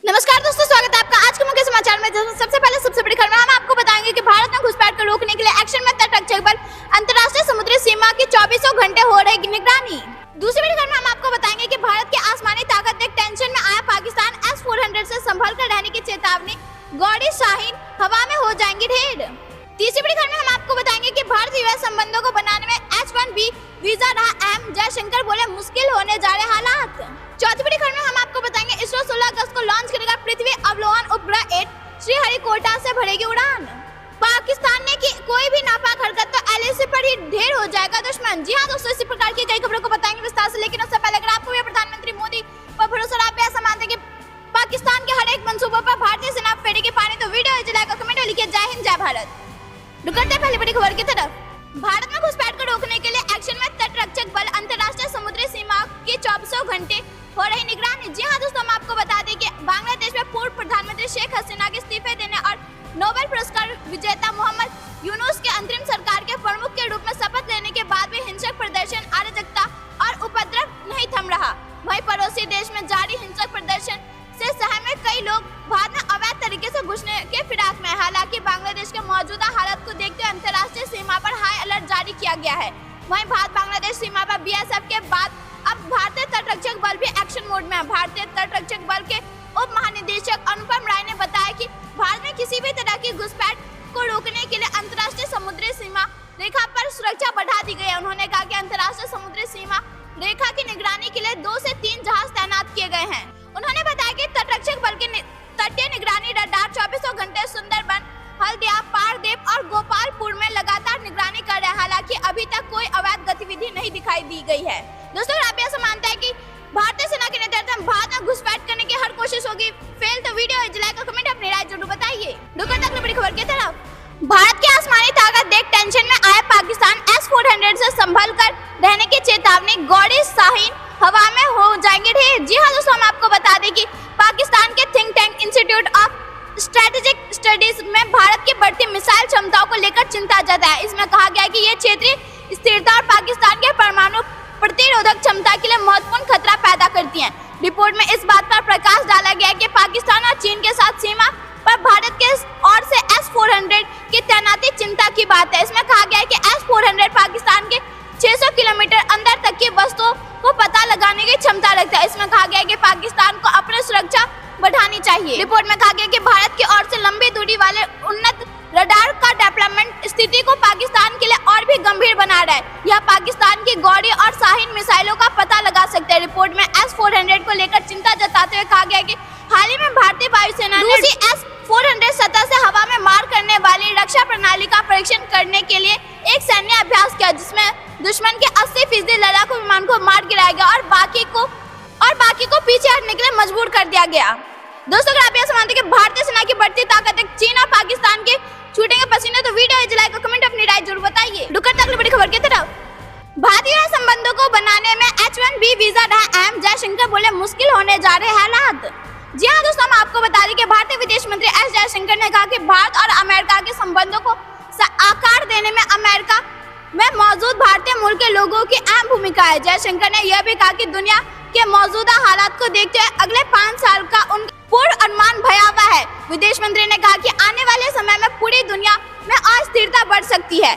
नमस्कार दोस्तों, स्वागत है आपका आज के मुख्य समाचार में। सबसे पहले सबसे बड़ी खबर हम आपको बताएंगे कि भारत में घुसपैठ को रोकने के लिए एक्शन में तटरक्षक बल अंतर्राष्ट्रीय समुद्री सीमा की 24 घंटे हो रही निगरानी। दूसरी बड़ी खबर में हम आपको बताएंगे कि भारत की आसमानी ताकत देख टेंशन में आया पाकिस्तान, S-400 से संभल कर रहने की चेतावनी, गौड़ी शाहीन हवा में हो जाएंगे ढेर। तीसरी बड़ी खबर में हम आपको बताएंगे कि भारत यूएस संबंधों को बनाने में H-1B वीजा रहा अहम, जयशंकर बोले मुश्किल होने जा रहे हालात। चौथी बड़ी खबर में हम आपको बताएंगे इसरो 16 अगस्त को लॉन्च करेगा पृथ्वी अवलोकन उपग्रह 8, श्रीहरिकोटा से भरेगी उड़ान। पाकिस्तान ने की कोई भी नापाक हरकत तो LAC पर ही ढेर हो जाएगा दुश्मन। जी हाँ दोस्तों, इसी प्रकार की कई खबरों को बताएंगे विस्तार से, लेकिन उससे पहले अगर आपको भी प्रधानमंत्री मोदी पर भरोसा, आप ऐसा मानते हैं कि पाकिस्तान के हर एक मंसूबों पर भारतीय सेना फेरेगी पानी, तो वीडियो लाइक और कमेंट में लिखिए जय हिंद जय भारत। रुकते हैं पहली बड़ी खबर की तरफ। भारत में घुसपैठ को रोकने के लिए एक्शन में तटरक्षक बल अंतर्राष्ट्रीय समुद्री सीमा की 24 घंटे हो रही निगरानी। जी हाँ दोस्तों, हम आपको बता दें कि बांग्लादेश में पूर्व प्रधानमंत्री शेख हसीना के इस्तीफे देने और नोबेल पुरस्कार विजेता मोहम्मद यूनुस के अंतरिम सरकार के प्रमुख के रूप में शपथ लेने के बाद भी हिंसक प्रदर्शन, अराजकता और उपद्रव नहीं थम रहा। वहीं पड़ोसी देश में जारी हिंसक प्रदर्शन से सहमे कई लोग भारत में अवैध तरीके से घुसने के फिराक में। हालांकि बांग्लादेश के मौजूदा हालत को देखते हुए अंतर्राष्ट्रीय सीमा पर हाई अलर्ट जारी किया गया है। वहीं भारत बांग्लादेश सीमा पर BSF के बाद अब भारतीय तटरक्षक बल भी एक्शन मोड में है। भारतीय तटरक्षक बल के उप महानिदेशक अनुपम राय ने बताया कि भारत में किसी भी तरह की घुसपैठ को रोकने के लिए अंतर्राष्ट्रीय समुद्री सीमा रेखा पर सुरक्षा बढ़ा दी गई है। उन्होंने कहा कि अंतर्राष्ट्रीय समुद्री सीमा रेखा की निगरानी के लिए 2 से 3 जहाज तैनात किए गए हैं। उन्होंने बताया कि तटरक्षक बल के तटीय निगरानी रडार 24 घंटे सुंदरबन, हल्दिया, पारदीप और गोपालपुर में लगातार निगरानी कर रहे हैं। हालांकि अभी तक कोई अवैध गतिविधि नहीं दिखाई दी गई है। दोस्तों, आप ऐसा मानते हैं कि भारतीय सेना के नेतृत्व में भारत में घुसपैठ करने की हर कोशिश होगी फेल, तो वीडियो लाइक और कमेंट अपनी राय जरूर बताइए। अगली बड़ी खबर की तरफ। भारत की आसमानी ताकत देख टेंशन में आया पाकिस्तान, S-400 से संभल कर रहने की चेतावनी, गौड़ी शाहीन हवा में हो जाएंगे ढेर। जी हाँ दोस्तों, हम आपको बता दें कि पाकिस्तान के think tank institute of strategic studies में भारत की बढ़ती मिसाइल क्षमताओं को लेकर चिंता जताई है। इसमें कहा गया है कि ये क्षेत्रीय स्थिरता और पाकिस्तान के परमाणु प्रतिरोधक क्षमता के लिए महत्वपूर्ण खतरा पैदा करती है। रिपोर्ट में इस बात पर प्रकाश डाला गया कि पाकिस्तान और चीन के साथ सीमा पर भारत के ओर से S-400 की तैनाती चिंता की बात है। इसमें कहा गया है कि S-400 पाकिस्तान के 600 किलोमीटर अंदर तक की वस्तुओं को पता लगाने की क्षमता रखता है। इसमें कहा गया है कि पाकिस्तान को अपनी सुरक्षा बढ़ानी चाहिए। रिपोर्ट में कहा गया कि भारत की ओर से लंबी दूरी वाले उन्नत रडार का डेवलपमेंट स्थिति को पाकिस्तान के लिए और भी गंभीर बना रहा है। यह पाकिस्तान की गौड़ी और शाहीन मिसाइलों का पता लगा सकते हैं। रिपोर्ट में S-400 को लेकर चिंता जताते हुए कहा गया कि हाल ही में भारतीय वायुसेना ने S-400 सतह से हवा में मार करने वाली रक्षा प्रणाली का परीक्षण करने के लिए एक सैन्य अभ्यास किया, जिसमें दुश्मन के 80% लड़ाकू विमान को मार गिराया गया और बाकी को पीछे हटने के लिए मजबूर कर दिया गया। दोस्तों, अगर आप यह मानते हैं कि भारतीय सेना की बढ़ती ताकत चीन और पाकिस्तान के छूटेंगे पसीने, तो वीडियो लाइक और कमेंट अपनी राय जरूर बताइए। अगली बड़ी खबर की तरफ। भारतीय संबंधों को बनाने में H-1B वीजा रहा अहम, जयशंकर बोले मुश्किल होने जा रहे हालात। जी हाँ दोस्तों, हम आपको बता दें कि भारतीय विदेश मंत्री S जयशंकर ने कहा कि भारत और अमेरिका के संबंधों को आकार देने में अमेरिका में मौजूद भारतीय मूल के लोगों की अहम भूमिका है। जयशंकर ने यह भी कहा कि दुनिया के मौजूदा हालात को देखते हुए अगले 5 साल का उनका पूर्ण अनुमान भयावह है। विदेश मंत्री ने कहा कि आने वाले समय में पूरी दुनिया में अस्थिरता बढ़ सकती है।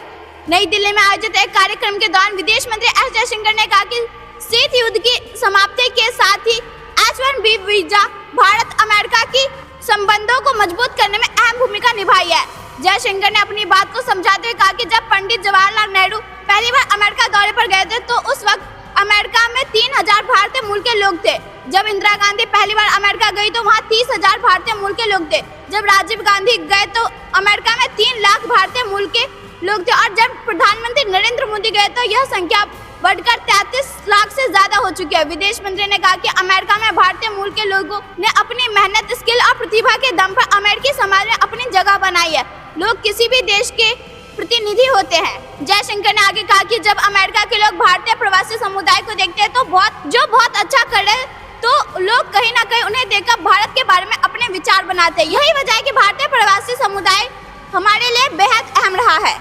नई दिल्ली में आयोजित एक कार्यक्रम के दौरान विदेश मंत्री S जयशंकर ने कहा कि शीत युद्ध की समाप्ति के साथ ही H-1B वीजा भारत अमेरिका की संबंधों को मजबूत करने में अहम भूमिका निभाई है। जयशंकर ने अपनी बात को समझाते हुए कहा कि जब पंडित जवाहरलाल नेहरू पहली बार अमेरिका दौरे पर गए थे तो उस वक्त अमेरिका में 3000 भारतीय मूल के लोग थे। जब इंदिरा गांधी पहली बार अमेरिका गई तो वहाँ 30,000 भारतीय मूल के लोग थे। जब राजीव गांधी गए तो अमेरिका में 3 लाख भारतीय मूल के लोग थे और जब प्रधानमंत्री नरेंद्र मोदी गए तो यह संख्या बढ़कर 33 लाख से ज्यादा हो चुकी है। विदेश मंत्री ने कहा कि अमेरिका में भारतीय मूल के लोगों ने अपनी मेहनत, स्किल और प्रतिभा के दम पर अमेरिकी समाज में अपनी जगह बनाई है। लोग किसी भी देश के प्रतिनिधि होते हैं। जयशंकर ने आगे कहा कि जब अमेरिका के लोग भारतीय प्रवासी समुदाय को देखते हैं तो बहुत अच्छा कर रहे तो लोग कहीं ना कहीं उन्हें देखकर भारत के बारे में अपने विचार बनाते हैं। यही वजह है कि भारतीय प्रवासी समुदाय हमारे लिए बेहद अहम रहा है।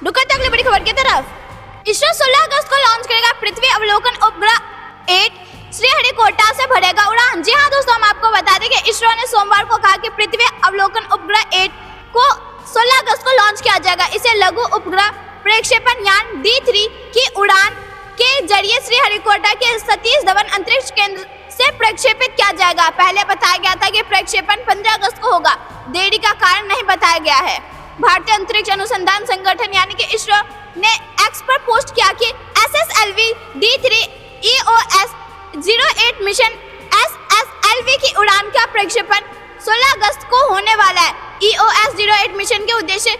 अगली बड़ी खबर की तरफ। इसरो 16 अगस्त को लॉन्च करेगा पृथ्वी अवलोकन उपग्रह 8, श्रीहरिकोटा से भरेगा उड़ान। जी हाँ दोस्तों, हम आपको बता दें कि इसरो ने सोमवार को कहा कि पृथ्वी अवलोकन उपग्रह 8 को 16 अगस्त को लॉन्च किया जाएगा। इसे लघु उपग्रह प्रक्षेपण यान D3 की उड़ान के जरिए श्रीहरिकोटा के सतीश धवन अंतरिक्ष केंद्र से प्रक्षेपित किया जाएगा। पहले बताया गया था कि प्रक्षेपण 15 अगस्त को होगा। देरी का कारण नहीं बताया गया है। भारतीय अंतरिक्ष अनुसंधान संगठन यानी कि इसरो ने एक्स पर पोस्ट किया कि SSLV D3 EOS 08 mission SSLV की उड़ान का प्रक्षेपण 16 अगस्त को होने वाला है। EOS 08 मिशन के उद्देश्यों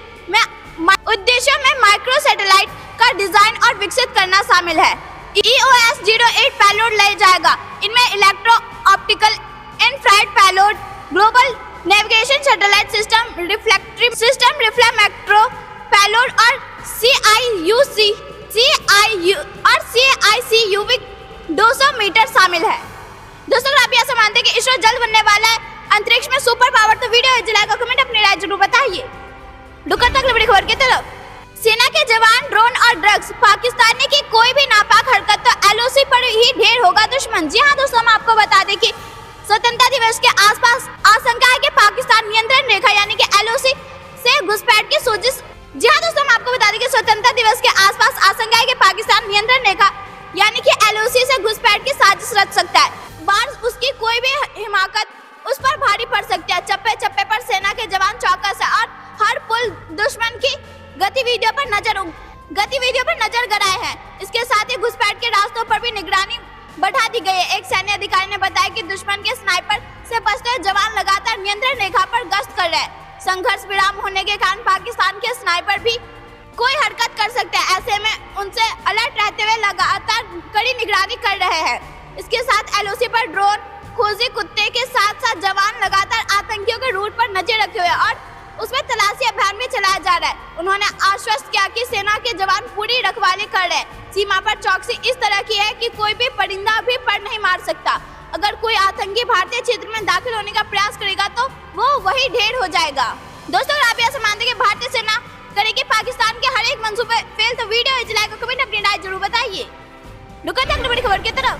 में माइक्रो सैटेलाइट का डिजाइन और विकसित करना शामिल है। EOS 08 पेलोड ले जाएगा। इनमें electro optical infrared payload, global navigation satellite system, reflective system, रिफ्लेक्ट्रो पेलोड और CICUV 200 मीटर शामिल है। दोस्तों, अगर आप ऐसा मानते हैं कि इसरो जल्द बनने वाला है अंतरिक्ष में सुपर पावर, तो वीडियो लाइक कमेंट अपनी राय जरूर बताइए। अगली बड़ी खबर की तरफ। सेना के जवान, ड्रोन और ड्रग्स, पाकिस्तान की कोई भी नापाक हरकत तो LOC पर ही ढेर होगा दुश्मन। जी हाँ दोस्तों, हम आपको बता दें कि स्वतंत्रता दिवस के आसपास आशंका है कि पाकिस्तान नियंत्रण रेखा यानी कि LOC से घुसपैठ की सोजिश। जी हाँ दोस्तों, हम आपको बता दें कि स्वतंत्रता दिवस के आसपास आशंका है कि पाकिस्तान नियंत्रण रेखा यानी कि LOC से घुसपैठ की साजिश रच सकता है। बार उसकी कोई भी हिमाकत उस पर भारी पड़ सकती है। चप्पे चप्पे पर सेना के जवान चौकस है और हर पुल दुश्मन की गतिविधियों पर नजर गड़ाए हैं। इसके साथ ही घुसपैठ के रास्तों पर भी निगरानी बढ़ा दी गई है। एक सैन्य अधिकारी ने बताया कि दुश्मन के स्नाइपर से बचते हुए जवान लगातार नियंत्रण रेखा पर गश्त कर रहे हैं। संघर्ष विराम होने के कारण पाकिस्तान के स्नाइपर भी कोई हरकत कर सकते हैं। ऐसे में उनसे अलर्ट रहते हुए लगातार कड़ी निगरानी कर रहे हैं। इसके साथ LOC पर ड्रोन, खोजी कुत्ते के साथ साथ जवान लगातार आतंकियों के रूट पर नजर रखे हुए और उसमें तलाशी अभियान भी चलाया जा रहा है। उन्होंने आश्वस्त किया कि सेना के जवान पूरी रखवाली कर रहे हैं। सीमा पर चौकसी इस तरह की है कि कोई भी परिंदा भी पर नहीं मार सकता। अगर कोई आतंकी भारतीय क्षेत्र में दाखिल होने का प्रयास करेगा तो वो वही ढेर हो जाएगा। दोस्तों, अगर आप ऐसा मानते हैं कि भारतीय सेना करेगी पाकिस्तान के हर एक मंसूबे फेल, तो वीडियो लाइक और कमेंट अपनी राय जरूर बताइए। अगली बड़ी खबर की तरफ।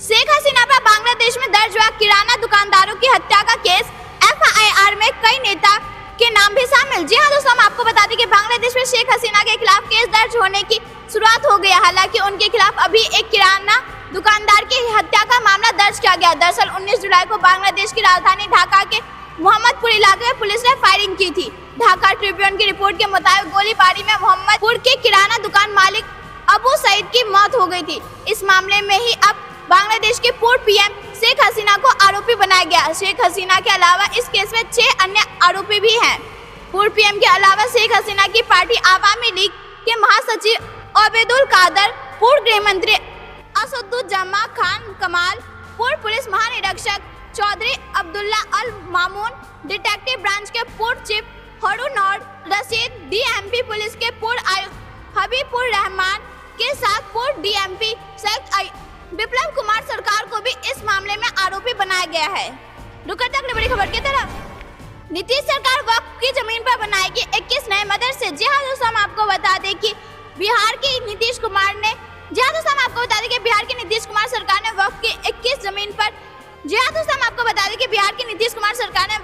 शेख हसीना पर बांग्लादेश में दर्ज हुआ किराना दुकानदारों की हत्या का केस, FIR में कई नेता के नाम भी शामिल। जी हाँ दोस्तों, हम आपको बता दें कि बांग्लादेश में शेख हसीना के खिलाफ केस दर्ज होने की शुरुआत हो गई। हालांकि उनके खिलाफ अभी एक किराना दुकानदार की हत्या का मामला दर्ज किया गया। दरअसल 19 जुलाई को बांग्लादेश की राजधानी ढाका के मोहम्मदपुर इलाके में पुलिस ने फायरिंग की थी। ढाका ट्रिब्यून की रिपोर्ट के मुताबिक गोलीबारी में मोहम्मदपुर के किराना दुकान मालिक अबू सईद की मौत हो गई थी। इस मामले में ही अब बांग्लादेश के पूर्व PM शेख हसीना को आरोपी बनाया गया। शेख हसीना के अलावा इस केस में 6 अन्य आरोपी भी हैं। पूर्व PM के अलावा शेख हसीना की पार्टी आवामी लीग के महासचिव ओबैदुल कादर, पूर्व गृह मंत्री असदुज्जमा खान कमाल, पूर्व पुलिस महानिरीक्षक चौधरी अब्दुल्ला अल मामून, डिटेक्टिव ब्रांच के पूर्व चीफ हरुनौर रशीद, DMP पुलिस के पूर्व आयुक्त हबीबुर रहमान के साथ पूर्व DMP सैयद विप्लव कुमार सरकार को भी इस मामले में आरोपी बनाया गया है। अगली बड़ी खबर की तरफ। नीतीश सरकार वक्फ की जमीन पर बनाएगी 21 नए मदरसे। जी हाँ दोस्तों, हम आपको बता दें कि बिहार की नीतीश कुमार सरकार ने वक्फ की 21 जमीन पर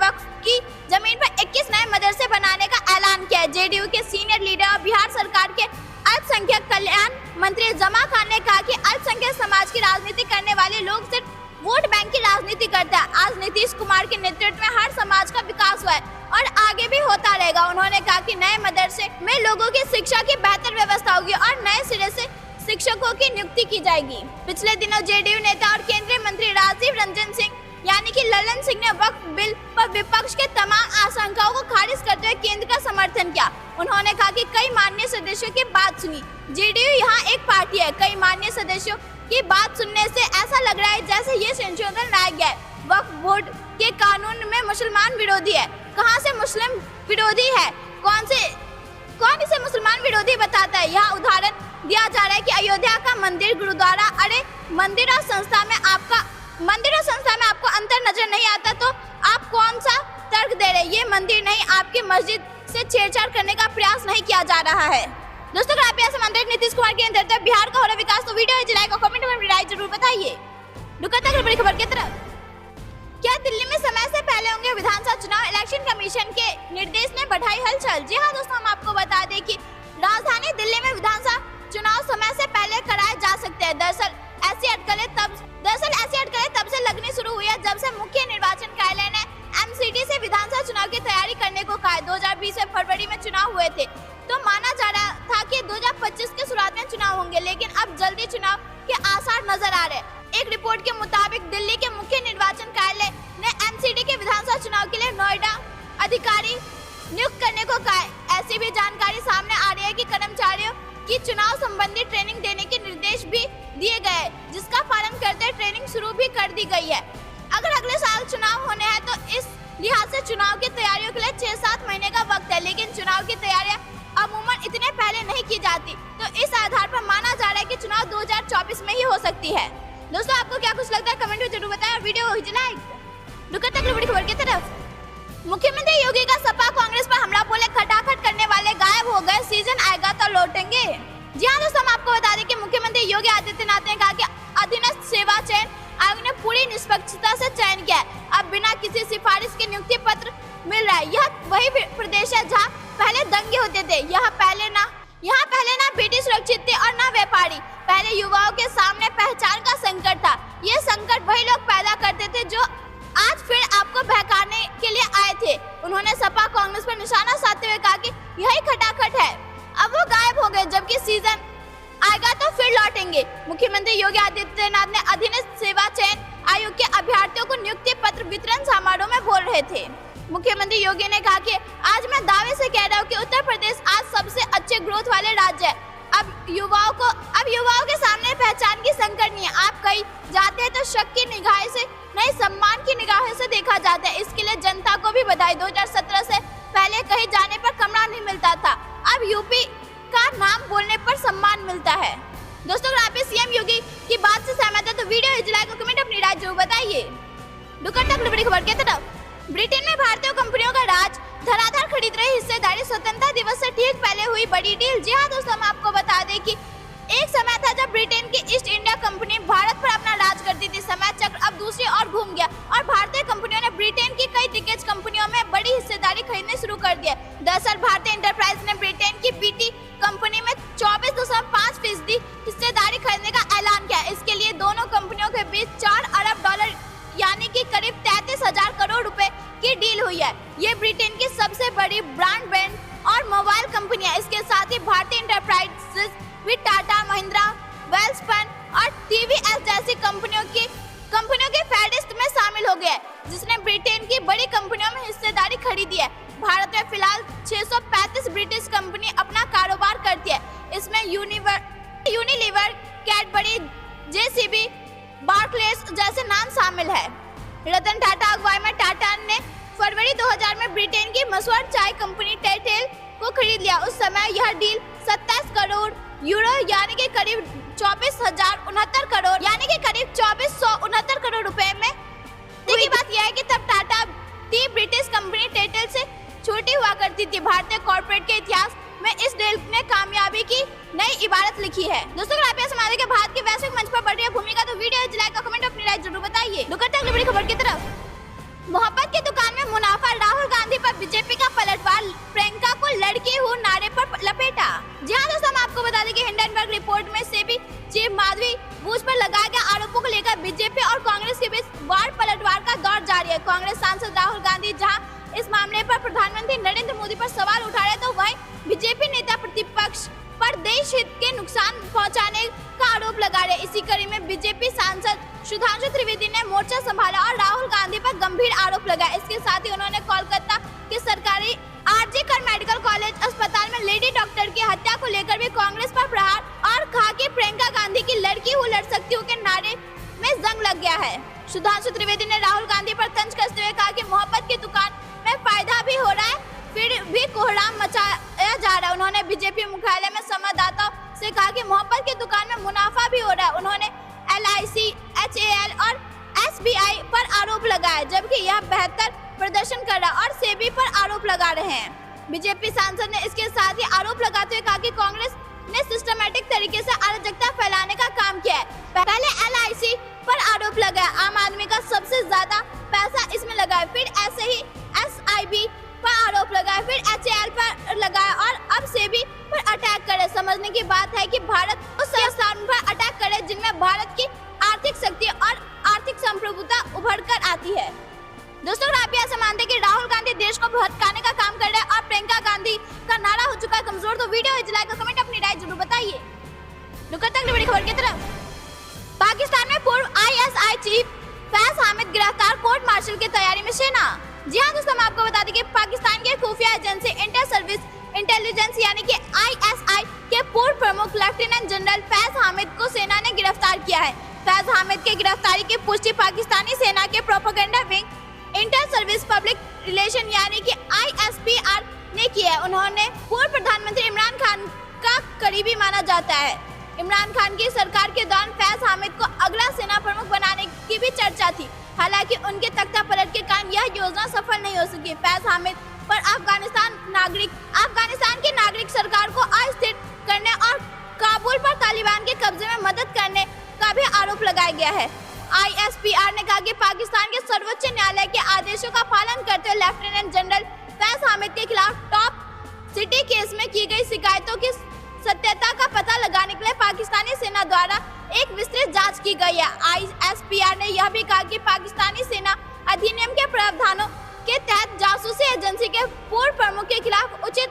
वक्फ की जमीन पर 21 नए मदरसे बनाने का ऐलान किया है। JDU के सीनियर लीडर और बिहार सरकार के अल्पसंख्यक कल्याण मंत्री जमा खान ने कहा कि अल्पसंख्यक समाज की राजनीति करने वाले लोग सिर्फ वोट बैंक की राजनीति करते हैं। आज नीतीश कुमार के नेतृत्व में हर समाज का विकास हुआ है और आगे भी होता रहेगा। उन्होंने कहा कि नए मदरसे में लोगों की शिक्षा की बेहतर व्यवस्था होगी और नए सिरे से शिक्षकों की नियुक्ति की जाएगी। पिछले दिनों JDU नेता और केंद्रीय मंत्री राजीव रंजन सिंह यानी कि ललन सिंह ने वक्फ बिल पर विपक्ष के तमाम आशंकाओं को खारिज करते हुए केंद्र का समर्थन किया। उन्होंने कहा कि कई माननीय सदस्यों की बात सुनी। JDU यहाँ एक पार्टी है। कई माननीय सदस्यों की बात सुनने से ऐसा लग रहा है जैसे ये संशोधन लाया गया है वक्फ बोर्ड के कानून में मुसलमान विरोधी है। कहाँ से मुस्लिम विरोधी है? कौन इसे मुसलमान विरोधी बताता है? यहाँ उदाहरण दिया जा रहा है कि अयोध्या का मंदिर, गुरुद्वारा। अरे मंदिर और संस्था में आपको अंतर नजर नहीं आता तो आप कौन सा तर्क दे रहे? ये मंदिर नहीं, आपकी मस्जिद से छेड़छाड़ करने का प्रयास नहीं किया जा रहा है। दोस्तों, अगर आप ऐसे मानते हैं नीतीश कुमार के नेतृत्व बिहार का हो रहा विकास तो वीडियो लाइक और कमेंट में राय जरूर बताइए। रुकते हैं बड़ी खबर की तरफ। क्या दिल्ली में समय से पहले होंगे विधानसभा चुनाव? इलेक्शन कमीशन के निर्देश ने बढ़ाई हलचल। जी हाँ दोस्तों, हम आपको बता दें कि राजधानी दिल्ली में विधानसभा चुनाव समय से पहले कराए जा सकते हैं। दरअसल ऐसी अटकलें तब से लगनी शुरू हुई है जब से मुख्य निर्वाचन कार्यालय ने एमसीडी से विधानसभा चुनाव की तैयारी करने को कहा है। 2020 में फरवरी में चुनाव हुए थे तो माना जा रहा था कि 2025 की शुरुआत में चुनाव होंगे, लेकिन अब जल्दी चुनाव के आसार नजर आ रहे। एक रिपोर्ट के मुताबिक दिल्ली के मुख्य निर्वाचन कार्यालय ने एमसीडी के विधानसभा चुनाव के लिए नोएडा अधिकारी नियुक्त करने को कहा है। ऐसी भी जानकारी सामने आ रही है कि कर्मचारियों की चुनाव संबंधी ट्रेनिंग देने के निर्देश भी दिए गए, जिसका पालन करते ट्रेनिंग शुरू भी कर दी गई है। अगर अगले साल चुनाव होने हैं तो इस लिहाज से चुनाव की तैयारियों के लिए 6-7 महीने का वक्त है, लेकिन चुनाव की तैयारियां अमूमन इतने पहले नहीं की जाती, तो इस आधार पर माना जा रहा है कि चुनाव 2024 में ही हो सकती है। दोस्तों आपको क्या कुछ लगता है कमेंट में जरूर बताएं और वीडियो को लाइक। रुकते हैं बड़ी खबर की तरफ। मुख्यमंत्री योगी का सपा कांग्रेस पर हमला, बोले खटाखट करने वाले गायब हो गए, सीजन आएगा तो लौटेंगे। जी हाँ दोस्तों, हम आपको बता दें कि मुख्यमंत्री योगी आदित्यनाथ ने कहा कि अधीनस्थ सेवा चयन आयोग ने पूरी निष्पक्षता से चयन किया है। अब बिना किसी सिफारिश के नियुक्ति पत्र मिल रहा है। यह वही प्रदेश है जहाँ पहले दंगे होते थे। यहाँ पहले ना बेटी सुरक्षित थी और ना व्यापारी। पहले युवाओं के सामने पहचान का संकट था। ये संकट वही लोग पैदा करते थे जो आज फिर आपको बहकाने के लिए आए थे। उन्होंने सपा कांग्रेस पर निशाना साधते हुए कहा कि यही खटाखट है, अब वो गायब हो गए, जबकि सीजन आएगा तो फिर लौटेंगे। मुख्यमंत्री योगी आदित्यनाथ ने अधीनस्थ सेवा चयन आयोग के अभ्यर्थियों को नियुक्ति पत्र वितरण समारोह में बोल रहे थे। मुख्यमंत्री योगी ने कहा कि आज मैं दावे से कह रहा हूँ कि उत्तर प्रदेश आज सबसे अच्छे ग्रोथ वाले राज्य है। अब युवाओं के सामने पहचान की संकट नहीं है। आप कहीं जाते हैं तो शक की निगाह से नहीं, सम्मान की निगाह से देखा जाता है। इसके लिए जनता को भी बधाई। 2017 से पहले कहीं जाने पर कमरा नहीं मिलता था, अब यूपी का नाम बोलने पर सम्मान मिलता है। दोस्तों अगर आप सीएम योगी की बात से सहमत है तो वीडियो लाइक और कमेंट अपनी राय जरूर बताइए। बड़ी खबर की तरफ। ब्रिटेन में भारतीय कंपनियों का राज, धराधर खरीद रही हिस्सेदारी, स्वतंत्रता दिवस से ठीक पहले हुई बड़ी डील। जी हाँ दोस्तों, हम आपको बता दें कि एक समय था जब ब्रिटेन की ईस्ट इंडिया कंपनी भारत पर अपना राज करती थी। समय चक्र अब दूसरी ओर घूम गया और भारतीय कंपनियों ने ब्रिटेन की कई दिग्गज कंपनियों में बड़ी हिस्सेदारी खरीदनी शुरू कर दी है। दरअसल भारतीय एंटरप्राइज ने ब्रिटेन की बीटी कंपनी में 24.5% हिस्सेदारी खरीदने का ऐलान किया। इसके लिए दोनों कंपनियों के बीच $4 अरब यानी कि करीब 33,000 करोड़ रुपए की डील हुई है। ये ब्रिटेन की सबसे बड़ी ब्रॉडबैंड और मोबाइल कंपनी है। इसके साथ ही भारतीय एंटरप्राइजेस भी टाटा, महिंद्रा, वेल्सपन और टीवीएस जैसी कंपनियों के फेडरिस्ट में शामिल हो गया है, जिसने ब्रिटेन की बड़ी कंपनियों में हिस्सेदारी खरीदी है। भारत में फिलहाल 635 ब्रिटिश कंपनी अपना कारोबार करती है। इसमें यूनिलीवर, कैडबरी, जेसीबी, बार्कलेस जैसे नाम शामिल है। रतन टाटा अगुवाई में टाटा ने फरवरी 2000 में ब्रिटेन की मशहूर चाय कंपनी टेटेल को खरीद लिया। उस समय यह डील 27 करोड़ यूरो यानी कि करीब 24,069 करोड़ यानी कि करीब 2469 करोड़ रुपए में। देखिए बात यह है कि तब टाटा थी ब्रिटिश कंपनी टेटेल से छोटी हुआ करती थी। भारतीय कॉर्पोरेट के इतिहास में इस डील ने कामयाबी की नई इबारत लिखी है। दोस्तों अगर आप यह समाज के भारत के वैश्विक मंच पर बढ़ रही है भूमिका तो वीडियो लाइक और कमेंट अपनी राय जरूर बताइए। अगली बड़ी खबर की तरफ। मोहब्बत की दुकान में मुनाफा, राहुल गांधी पर बीजेपी का पलटवार, प्रियंका को लड़की हूँ नारे पर लपेटा। जी हाँ दोस्तों, हम आपको बता दें कि हिंडनबर्ग रिपोर्ट में सेबी चीफ माधवी बूच पर लगाए गए आरोपों को लेकर बीजेपी और कांग्रेस के बीच वार पलटवार का दौर जारी है। कांग्रेस सांसद राहुल गांधी जहां इस मामले पर प्रधानमंत्री नरेंद्र मोदी पर सवाल उठा रहे तो वहीं बीजेपी नेता प्रतिपक्ष पर देश हित के नुकसान पहुंचाने का आरोप लगा रहे। इसी कड़ी में बीजेपी सांसद सुधांशु त्रिवेदी ने मोर्चा संभाला और राहुल गांधी पर गंभीर आरोप लगाया। इसके साथ ही उन्होंने कोलकाता के सरकारी आरजी कर मेडिकल कॉलेज अस्पताल में लेडी डॉक्टर की हत्या को लेकर भी कांग्रेस पर प्रहार और कहा कि प्रियंका गांधी की लड़की हूँ लड़ सकती हूँ के नारे में जंग लग गया है। सुधांशु त्रिवेदी ने राहुल गांधी पर तंज कसते हुए कहा कि मोहब्बत की दुकान में फायदा भी हो रहा है फिर भी कोहराम मचाया जा रहा है। उन्होंने बीजेपी मुख्यालय में संवाददाताओं से कहा कि मोहब्बत की दुकान में मुनाफा भी हो रहा है। उन्होंने LIC, HAL और SBI पर आरोप लगाया जबकि यह बेहतर प्रदर्शन कर रहा और सेबी पर आरोप लगा रहे हैं। बीजेपी सांसद ने इसके साथ ही आरोप लगाते हुए कहा कि कांग्रेस ने सिस्टमैटिक तरीके से अराजकता फैलाने का काम किया है। पहले LIC पर आरोप लगाया। आम आदमी का सबसे ज्यादा पैसा इसमें लगाया, फिर ऐसे ही SIB पर आरोप लगाया, फिर HAL पर लगाया और अब SEBI पर अटैक करे। समझने की बात है कि भारत उस संस्थान पर अटैक करे जिनमें भारत की आर्थिक शक्ति और आर्थिक संप्रभुता उभर कर आती है। दोस्तों, आप ऐसा मानते हैं कि राहुल गांधी देश को भटकाने का काम कर रहे हैं और प्रियंका गांधी का नारा हो चुका है कमजोर, तो वीडियो लाइक और कमेंट अपनी राय जरूर बताइए। बड़ी खबर की तरफ, पाकिस्तान में पूर्व ISI चीफ फैज हामिद गिरफ्तार, कोर्ट मार्शल की तैयारी में सेना। जी हाँ दोस्तों, हम आपको बता दें कि पाकिस्तान के खुफिया एजेंसी इंटर सर्विस इंटेलिजेंस यानी कि ISI के पूर्व प्रमुख लेफ्टिनेंट जनरल फैज हामिद को सेना ने गिरफ्तार किया है। फैज हामिद की गिरफ्तारी की पुष्टि पाकिस्तानी सेना के propaganda wing inter service public relation यानी कि ISPR ने किया है। उन्होंने पूर्व प्रधानमंत्री इमरान खान का करीबी माना जाता है। इमरान खान की सरकार के दौरान फैज हामिद को अगला सेना प्रमुख बनाने की भी चर्चा थी, हालांकि उनके तख्ता पलट के कारण यह योजना सफल नहीं हो सकी। फैज हामिद पर अफगानिस्तान की नागरिक सरकार को अस्थिर करने और काबुल पर तालिबान के कब्जे में मदद करने का भी आरोप लगाया गया है। ISPR ने कहा कि पाकिस्तान के सर्वोच्च न्यायालय के आदेशों का पालन करते हुए लेफ्टिनेंट जनरल फैज हामिद के खिलाफ टॉप सिटी केस में की गई शिकायतों की सत्यता का पता लगाने के लिए पाकिस्तानी सेना द्वारा एक विस्तृत जांच की गई है। ISPR ने यह भी कहा कि पाकिस्तानी सेना अधिनियम के प्रावधानों के तहत जासूसी एजेंसी के पूर्व प्रमुख के खिलाफ उचित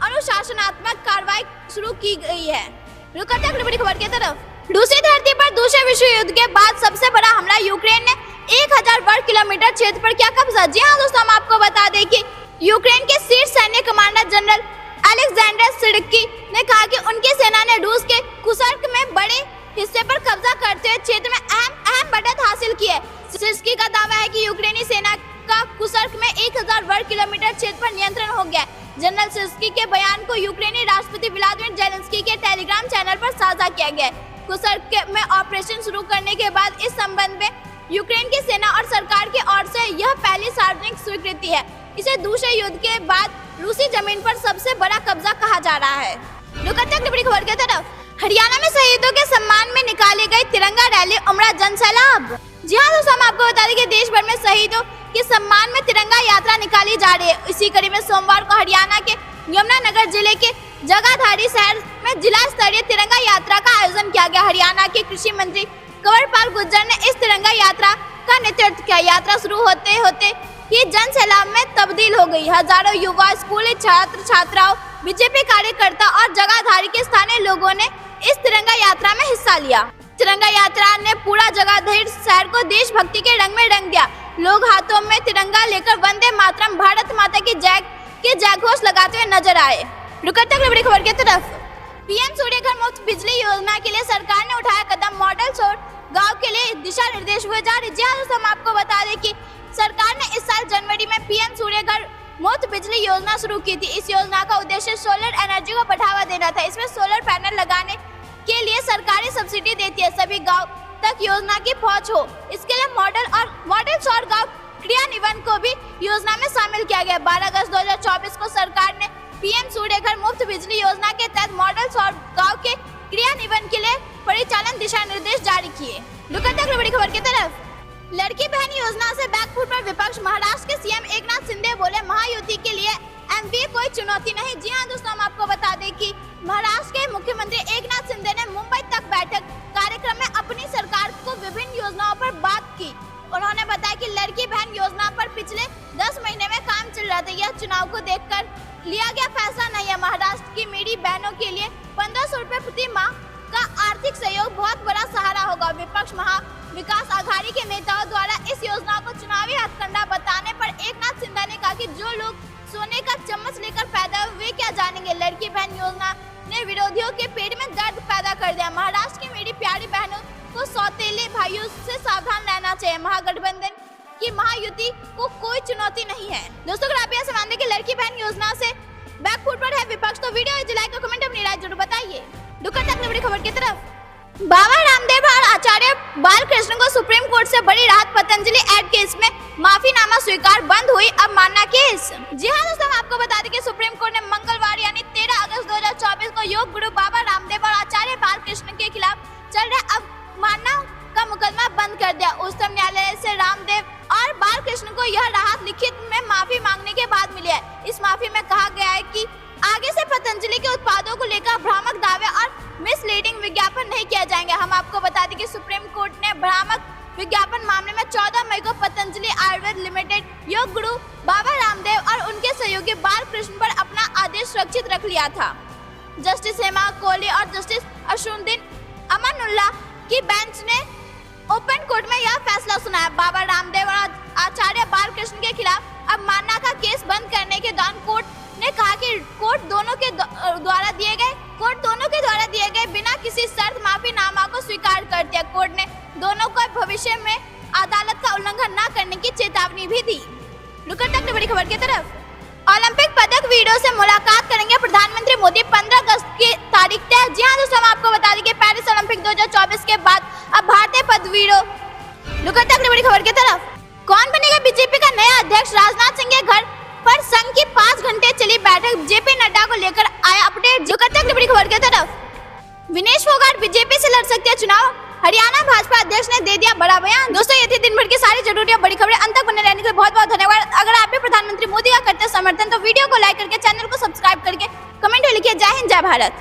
अनुशासनात्मक कार्रवाई शुरू की गई है। बड़ी खबर की तरफ, रूसी धरती पर दूसरे विश्व युद्ध के बाद सबसे बड़ा हमला, यूक्रेन ने 1000 वर्ग किलोमीटर क्षेत्र पर किया कब्जा। जी हाँ दोस्तों, हम आपको बता दें कि यूक्रेन के शीर्ष सैन्य कमांडर जनरल अलेक्जेंडर सिडकी ने कहा कि उनकी सेना ने रूस के कुर्स्क में बड़े हिस्से पर कब्जा करते हुए क्षेत्र में अहम बढ़त हासिल की है। सिडकी का दावा है कि यूक्रेनी सेना का कुर्स्क में 1000 वर्ग किलोमीटर क्षेत्र पर नियंत्रण हो गया। जनरल सिडकी के बयान को यूक्रेनी राष्ट्रपति व्लादिमीर जेलेंस्की के टेलीग्राम चैनल पर साझा किया गया। कुर्स्क में ऑपरेशन शुरू करने के बाद इस संबंध में यूक्रेन की सेना और सरकार की ओर से यह पहली सार्वजनिक स्वीकृति है। इसे दूसरे युद्ध के बाद रूसी जमीन पर सबसे बड़ा कब्जा कहा जा रहा है। बड़ी खबर की तरफ, हरियाणा में शहीदों के सम्मान में निकाली गई तिरंगा रैली, उमड़ा जन सैलाब। जी हाँ दोस्तों, हम आपको बता दें कि देश भर में शहीदों के सम्मान में तिरंगा यात्रा निकाली जा रही है। इसी कड़ी में सोमवार को हरियाणा के यमुनानगर जिले के जगाधरी शहर में जिला स्तरीय तिरंगा यात्रा का आयोजन किया गया। हरियाणा के कृषि मंत्री कंवरपाल गुर्जर ने इस तिरंगा यात्रा का नेतृत्व किया। यात्रा शुरू होते होते ही जन सैलाब में तब्दील हो गई। हजारों युवा, स्कूली छात्र छात्राओं, बीजेपी कार्यकर्ता और जगाधरी के स्थानीय लोगों ने इस तिरंगा यात्रा में हिस्सा लिया। तिरंगा यात्रा ने पूरा जगाधरी शहर को देशभक्ति के रंग में रंग दिया। लोग हाथों में तिरंगा लेकर वंदे मातरम, भारत माता की जय के जयघोष लगाते हुए नजर आए। बड़ी खबर की तरफ, PM सूर्यघर मुफ्त बिजली योजना के लिए सरकार ने उठाया कदम, मॉडल शोर गांव के लिए दिशा निर्देश हुए जारी। जी हाँ दोस्तों, हम आपको बता दें कि सरकार ने इस साल जनवरी में PM सूर्यघर मुफ्त बिजली योजना शुरू की थी। इस योजना का उद्देश्य सोलर एनर्जी को बढ़ावा देना था। इसमें सोलर पैनल लगाने के लिए सरकारी सब्सिडी देती है, सभी गाँव तक योजना की पहुँच हो। इसके लिए मॉडल सौर गाँव क्रियान्वयन को भी योजना में शामिल किया गया। 12 अगस्त 2024 को सरकार ने PM सूर्यघर मुफ्त बिजली योजना के तहत मॉडल सौर गाँव के क्रियान्वयन के लिए परिचालन दिशा निर्देश जारी किए। बड़ी खबर की तरफ, लड़की बहन योजना से बैकफुट पर विपक्ष, महाराष्ट्र के CM एकनाथ शिंदे बोले महायुति के लिए MPA कोई चुनौती नहीं। जी हाँ दोस्तों, हम आपको बता दें कि महाराष्ट्र के मुख्यमंत्री एकनाथ शिंदे ने मुंबई तक बैठक कार्यक्रम में अपनी सरकार को विभिन्न योजनाओं पर बात की। उन्होंने बताया कि लड़की बहन योजना पर पिछले 10 महीने में काम चल रहा था। यह चुनाव को देखकर लिया गया फैसला नहीं है। महाराष्ट्र की मेरी बहनों के लिए 1500 रुपए प्रति माह का आर्थिक सहयोग बहुत बड़ा सहारा होगा। विपक्ष महा विकास आघाड़ी के नेताओं द्वारा इस योजना को चुनावी हथकंडा बताने पर एकनाथ शिंदे ने कहा कि जो लोग सोने का चम्मच लेकर पैदा हुए वे क्या जानेंगे। लड़की बहन योजना ने विरोधियों के पेट में दर्द पैदा कर दिया। महाराष्ट्र की मेरी प्यारी बहनों को सौतेले भाइयों से सावधान रहना चाहिए। महागठबंधन की महायुति को कोई चुनौती नहीं है। दोस्तों, अगर आप यह मानते कि लड़की बहन योजना से बैकफुट पर है विपक्ष, तो वीडियो लाइक और कमेंट अपनी राय जरूर बताइए। बड़ी खबर की तरफ, बाबा रामदेव और आचार्य बालकृष्ण को सुप्रीम कोर्ट से बड़ी राहत, पतंजलि एड केस में माफीनामा स्वीकार, बंद हुई अब मानना केस। जी हाँ दोस्तों, हम आपको बता दें कि सुप्रीम कोर्ट ने मंगलवार यानी 13 अगस्त 2024 को योग गुरु बाबा रामदेव और आचार्य बालकृष्ण के खिलाफ चल रहे अब मानना का मुकदमा बंद कर दिया। उच्चतम न्यायालय से रामदेव और बालकृष्ण को यह राहत लिखित में माफी मांगने के बाद मिली है। इस माफी में कहा गया है कि आगे से पतंजलि के उत्पादों को लेकर भ्रामक दावे और मिसलीडिंग विज्ञापन नहीं किया जाएंगे। हम आपको बता दें कि सुप्रीम कोर्ट ने भ्रामक विज्ञापन मामले में 14 मई को पतंजलि आयुर्वेद लिमिटेड, योग गुरु बाबा रामदेव और उनके सहयोगी बालकृष्ण पर अपना आदेश सुरक्षित रख लिया था। जस्टिस हेमा कोहली और जस्टिस अशुद्दीन अमानुल्लाह की बेंच ने ओपन कोर्ट में यह फैसला सुनाया। बाबा रामदेव और आचार्य बालकृष्ण के खिलाफ अवमानना का केस बंद करने के दौरान कोर्ट ने कहा कि कोर्ट दोनों के द्वारा दिए गए बिना किसी शर्त माफीनामा को स्वीकार कर दिया। कोर्ट ने दोनों को भविष्य में अदालत का उल्लंघन न करने की चेतावनी भी दी। रुकते तक बड़ी खबर की तरफ। ओलंपिक पदक वीडियो से मुलाकात करेंगे प्रधानमंत्री मोदी। 15 अगस्त की तारीख तय। जी हाँ दोस्तों, हम आपको बता दें कि पेरिस ओलंपिक 2024 के बाद अब भारतीय पद वीडियो। रुकते तक बड़ी खबर की तरफ। कौन बनेगा बीजेपी का नया अध्यक्ष? राजनाथ सिंह के घर पर संघ की 5 घंटे चली बैठक, जेपी नड्डा को लेकर आया अपडेट। रुकते तक बड़ी खबर की तरफ। विनेश फोगाट बीजेपी से लड़ सकते हैं चुनाव, हरियाणा भाजपा अध्यक्ष ने दे दिया बड़ा बयान। दोस्तों, ये थी दिन भर की सारी जरूरी और बड़ी खबरें। अंत तक बने रहने के लिए बहुत बहुत धन्यवाद। अगर आप भी प्रधानमंत्री मोदी का करते समर्थन तो वीडियो को लाइक करके, चैनल को सब्सक्राइब करके कमेंट में लिखिए जय हिंद जय भारत।